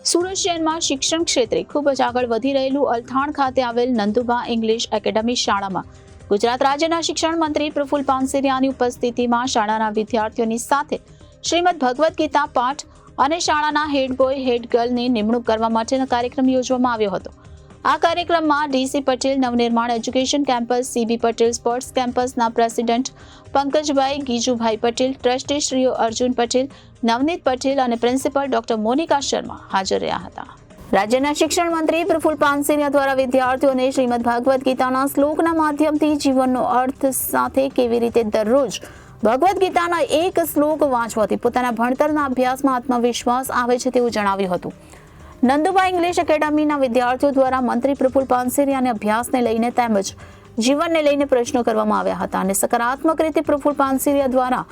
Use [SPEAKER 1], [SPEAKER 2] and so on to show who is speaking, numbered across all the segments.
[SPEAKER 1] સુરત શહેરમાં શિક્ષણ ક્ષેત્રે ખૂબ જ આગળ વધી રહેલું અલથાણ ખાતે આવેલ નંદુબા ઇંગ્લિશ એકેડમી શાળામાં ગુજરાત રાજ્યના શિક્ષણ મંત્રી પ્રફુલ્લ પાનસેરિયાની ઉપસ્થિતિમાં શાળાના વિદ્યાર્થીઓની સાથે શ્રીમદ ભગવદ્ ગીતા પાઠ અને શાળાના હેડ બોય હેડ ગર્લની નિમણૂક કરવા માટેનો કાર્યક્રમ યોજવામાં આવ્યો હતો। આ કાર્યક્રમમાં DC Patel, Navnirman education campus, CB Patel sports કેમ્પસના પ્રેસિડેન્ટ પંકજભાઈ ગીજુભાઈ પટેલ, ટ્રસ્ટી શ્રીઓ અર્જુન પટેલ, નવનીત પટેલ અને પ્રિન્સિપલ ડોક્ટર મોનિકા શર્મા હાજર રહ્યા હતા। રાજ્યના શિક્ષણ મંત્રી પ્રફુલ્લ પાનસેરિયા દ્વારા વિદ્યાર્થીઓને શ્રીમદ ભાગવત ગીતાના શ્લોકના માધ્યમથી જીવનનો અર્થ સાથે કેવી રીતે દરરોજ ભગવદ્ ગીતાના એક શ્લોક વાંચવાથી પોતાના ભણતરના અભ્યાસમાં આત્મવિશ્વાસ આવે છે તેવું જણાવ્યું હતું। નંદુબા ઇંગ્લિશ એકેડમીના વિદ્યાર્થીઓ દ્વારા મંત્રી પ્રફુલ્લ પાનસેરિયાને અભ્યાસને લઈને તેમજ જીવનને લઈને પ્રશ્નો કરવામાં આવ્યા હતા અને સકારાત્મક રીતે પ્રફુલ્લ પાનસેરિયા દ્વારા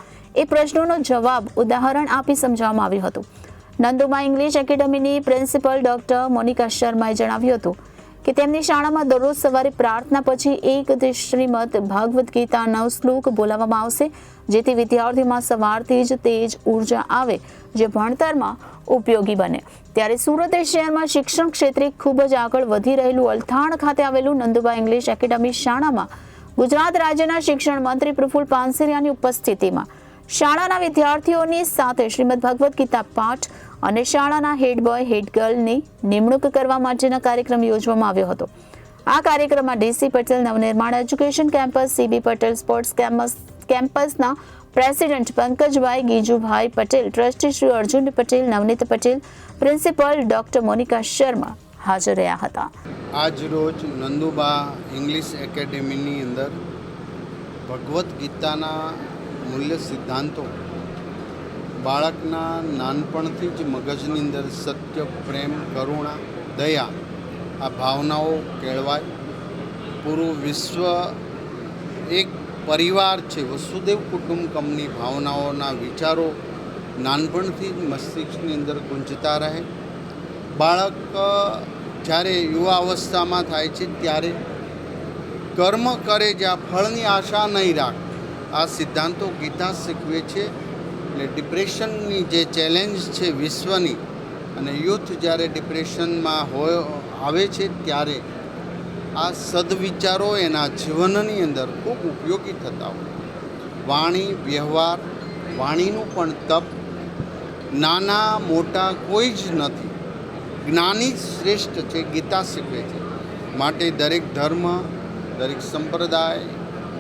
[SPEAKER 1] એ પ્રશ્નોનો જવાબ ઉદાહરણ આપી સમજાવવામાં આવ્યું હતું। નંદુબા ઇંગ્લિશ એકેડમીની પ્રિન્સિપલ ડોક્ટર મોનિકા શર્માએ જણાવ્યું હતું કે તેમની શાળામાં દરરોજ સવારે પ્રાર્થના પછી એક શ્રીમદ ભાગવત ગીતાનો શ્લોક બોલાવવામાં આવશે, જેથી વિદ્યાર્થીઓમાં સવારથી જ તેજ ઉર્જા આવે જે ભણતરમાં ઉપયોગી બને। ત્યારે સુરત શહેરમાં શિક્ષણ ક્ષેત્રે ખૂબ જ આગળ વધી રહેલું અલથાણ ખાતે આવેલું નંદુબા ઇંગ્લિશ એકેડમી શાળામાં ગુજરાત રાજ્યના શિક્ષણ મંત્રી પ્રફુલ્લ પાનસેરિયાની ઉપસ્થિતિમાં શાળાના વિદ્યાર્થીઓની સાથે શ્રીમદ ભગવદ્ ગીતા પાઠ અને શાળાના હેડ બોય હેડ ગર્લની નિમણૂક કરવા માટેનો કાર્યક્રમ યોજવામાં આવ્યો હતો। આ કાર્યક્રમમાં DC Patel, Navnirman education campus, CB Patel sports કેમ્પસના president Pankajbhai Gijubhai Patel, trustee Shri Arjun Patel, Navneet Patel, principal doctor Monika Sharma હાજર રહ્યા હતા।
[SPEAKER 2] આજ રોજ નંદુબા ઇંગ્લિશ એકેડમીની અંદર ભગવદ્ ગીતાના મૂલ્ય સિદ્ધાંતો બાળકના નાનપણથી જ મગજની અંદર સત્ય, પ્રેમ, કરુણા, દયા આ ભાવનાઓ કેળવાય। પૂરું વિશ્વ એક પરિવાર છે, વસુદેવ કુટુંબકમની ભાવનાઓના વિચારો નાનપણથી જ મસ્તિષ્કની અંદર ગુંજતા રહે। બાળક જ્યારે યુવા અવસ્થામાં થાય છે ત્યારે કર્મ કરે જ્યાં ફળની આશા નહીં રાખ, આ સિદ્ધાંતો ગીતા શીખવે છે। એટલે ડિપ્રેશનની જે ચેલેન્જ છે વિશ્વની, અને યુથ જ્યારે ડિપ્રેશનમાં આવે છે ત્યારે આ સદવિચારો એના જીવનની અંદર ખૂબ ઉપયોગી થતા હોય। વાણી, વ્યવહાર, વાણીનું પણ તપ, નાના મોટા કોઈ જ નથી, જ્ઞાની શ્રેષ્ઠ છે, ગીતા શીખવે છે। માટે દરેક ધર્મ, દરેક સંપ્રદાય,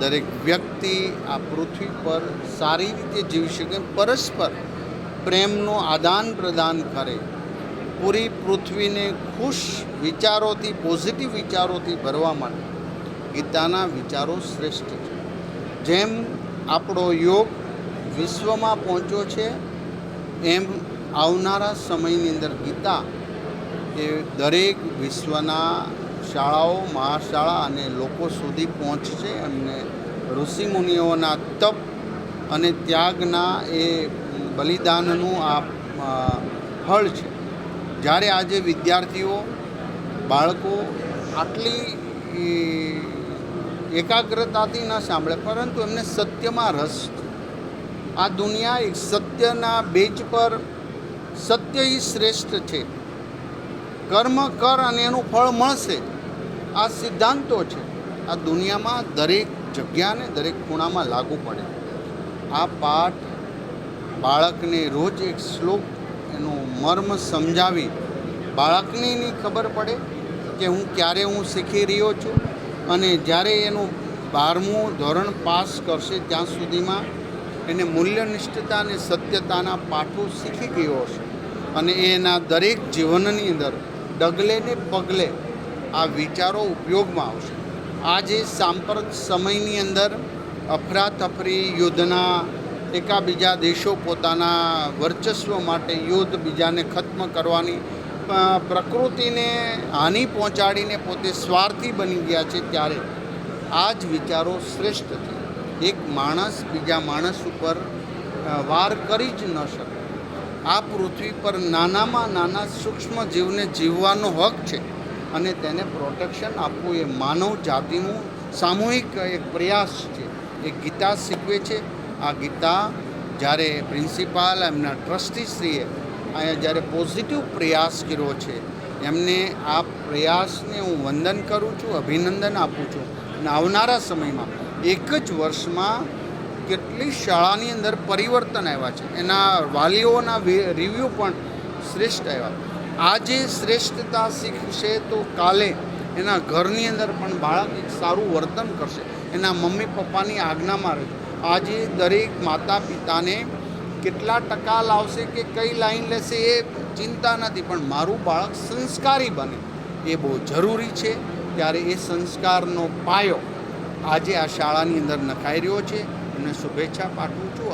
[SPEAKER 2] દરેક વ્યક્તિ આ પૃથ્વી પર સારી રીતે જીવી શકે, પરસ્પર પ્રેમનું આદાન પ્રદાન કરે, પૂરી પૃથ્વીને ખુશ વિચારોથી, પોઝિટિવ વિચારોથી ભરવા માટે ગીતાના વિચારો શ્રેષ્ઠ છે। જેમ આપણો યોગ વિશ્વમાં પહોંચ્યો છે, એમ આવનારા સમયની અંદર ગીતા એ દરેક વિશ્વના શાળાઓ, મહાશાળા અને લોકો સુધી પહોંચશે। એમને ઋષિમુનિઓના તપ અને ત્યાગના એ બલિદાનનું આ ફળ છે। જ્યારે આજે વિદ્યાર્થીઓ, બાળકો આટલી એકાગ્રતાથી ન સાંભળે, પરંતુ એમને સત્યમાં રસ છે। આ દુનિયા એક સત્યના બેઝ પર, સત્ય એ શ્રેષ્ઠ છે, કર્મ કર અને એનું ફળ મળશે, આ સિદ્ધાંતો છે। આ દુનિયામાં દરેક જગ્યાને, દરેક ખૂણામાં લાગુ પડે। આ પાઠ બાળકને રોજ એક શ્લોક એનું મર્મ સમજાવી બાળકને એની ખબર પડે કે ક્યારે હું શીખી રહ્યો છું, અને જ્યારે એનું 12મું ધોરણ પાસ કરશે ત્યાં સુધીમાં એને મૂલ્યનિષ્ઠતા અને સત્યતાના પાઠો શીખી ગયો હશે, અને એના દરેક જીવનની અંદર ડગલે ને પગલે આ વિચારો ઉપયોગમાં આવશે। આજે સાંપ્રત સમયની અંદર અફરાતફરી, યુદ્ધના, એકાબીજા દેશો પોતાના વર્ચસ્વ માટે યુદ્ધ, બીજાને ખત્મ કરવાની, પ્રકૃતિને હાનિ પહોંચાડીને પોતે સ્વાર્થી બની ગયા છે, ત્યારે આ જ વિચારો શ્રેષ્ઠ છે। એક માણસ બીજા માણસ ઉપર વાર કરી જ ન શકે। આ પૃથ્વી પર નાનામાં નાના સૂક્ષ્મ જીવને જીવવાનો હક છે, અને તેને પ્રોટેક્શન આપવું એ માનવ જાતિનું સામૂહિક એક પ્રયાસ છે। એ ગીતા શીખવે છે। આ ગીતા જ્યારે પ્રિન્સિપાલ, એમના ટ્રસ્ટીશ્રીએ અહીંયા જ્યારે પોઝિટિવ પ્રયાસ કર્યો છે એમને આ પ્રયાસને હું વંદન કરું છું, અભિનંદન આપું છું. અને આવનારા સમયમાં એક જ વર્ષમાં કેટલી શાળાની અંદર પરિવર્તન આવ્યા છે, એના વાલીઓના રિવ્યૂ પણ શ્રેષ્ઠ આવ્યા. આજે શ્રેષ્ઠતા શીખશે તો કાલે એના ઘરની અંદર પણ બાળક એક સારું વર્તન કરશે, એના મમ્મી પપ્પાની આજ્ઞામાં રહેશે. આજે દરેક માતા પિતાને કેટલા ટકા લાવશે કે કઈ લાઈન લેશે એ ચિંતા નથી, પણ મારું બાળક સંસ્કારી બને એ બહુ જરૂરી છે. ત્યારે એ સંસ્કારનો પાયો આજે આ શાળાની અંદર નખાઈ રહ્યો છે. એમને શુભેચ્છા પાઠવું છું.